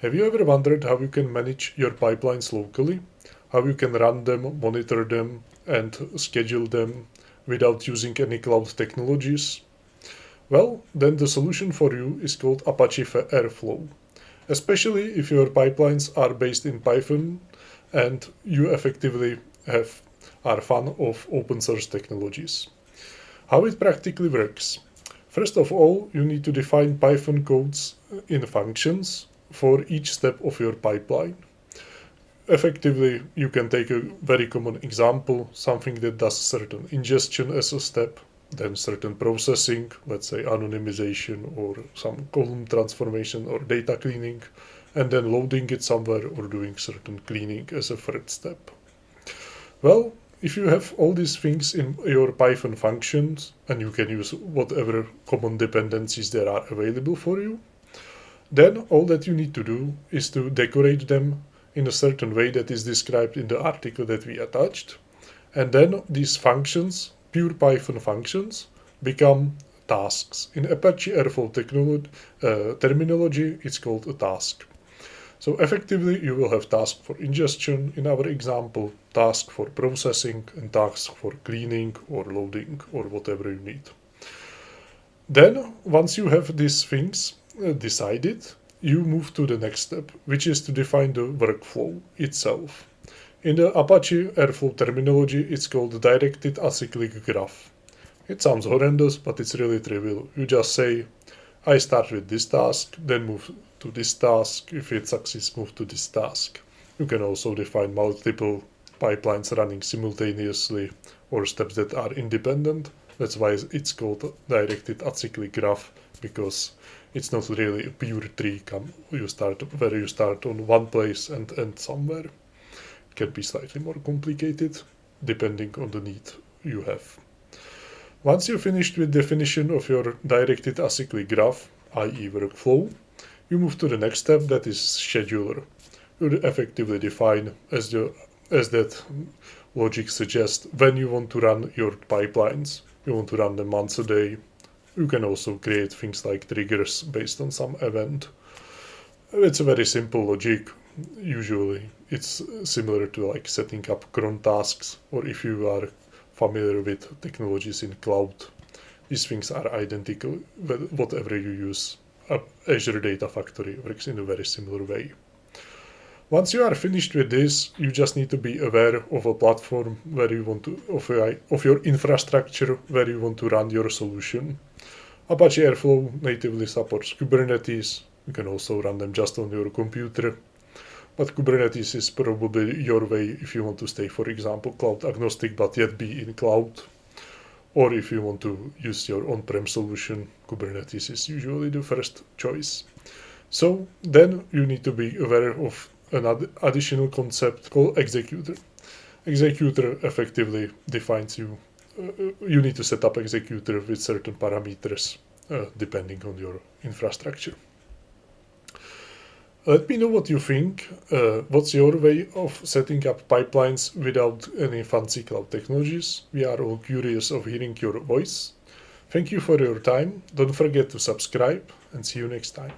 Have you ever wondered how you can manage your pipelines locally? How you can run them, monitor them, and schedule them without using any cloud technologies? Well, then the solution for you is called Apache Airflow, especially if your pipelines are based in Python and you effectively are fan of open source technologies. How it practically works. First of all, you need to define Python codes in functions for each step of your pipeline. Effectively, you can take a very common example, something that does certain ingestion as a step, then certain processing, let's say anonymization or some column transformation or data cleaning, and then loading it somewhere or doing certain cleaning as a third step. Well, if you have all these things in your Python functions, and you can use whatever common dependencies there are available for you, then all that you need to do is to decorate them in a certain way that is described in the article that we attached. And then these functions, pure Python functions, become tasks. In Apache Airflow terminology, it's called a task. So effectively, you will have task for ingestion in our example, task for processing, and task for cleaning or loading or whatever you need. Then, once you have these things decided, you move to the next step, which is to define the workflow itself. In the Apache Airflow terminology, it's called directed acyclic graph. It sounds horrendous, but it's really trivial. You just say, I start with this task, then move to this task. If it succeeds, move to this task. You can also define multiple pipelines running simultaneously or steps that are independent. That's why it's called directed acyclic graph, because it's not really a pure tree you start on one place and end somewhere. It can be slightly more complicated depending on the need you have. Once you've finished with definition of your directed acyclic graph, i.e. workflow, you move to the next step, that is scheduler. You effectively define, as that logic suggests, when you want to run your pipelines. You want to run them once a day. You can also create things like triggers based on some event. It's a very simple logic. Usually it's similar to like setting up cron tasks, or if you are familiar with technologies in cloud, these things are identical. Whatever you use, Azure Data Factory works in a very similar way. Once you are finished with this, you just need to be aware of a platform where you want to, of your infrastructure where you want to run your solution. Apache Airflow natively supports Kubernetes. You can also run them just on your computer. But Kubernetes is probably your way if you want to stay, for example, cloud agnostic but yet be in cloud. Or if you want to use your on-prem solution, Kubernetes is usually the first choice. So then you need to be aware of an additional concept called executor. Executor effectively defines you. You need to set up executor with certain parameters depending on your infrastructure. Let me know what you think. What's your way of setting up pipelines without any fancy cloud technologies? We are all curious of hearing your voice. Thank you for your time. Don't forget to subscribe and see you next time.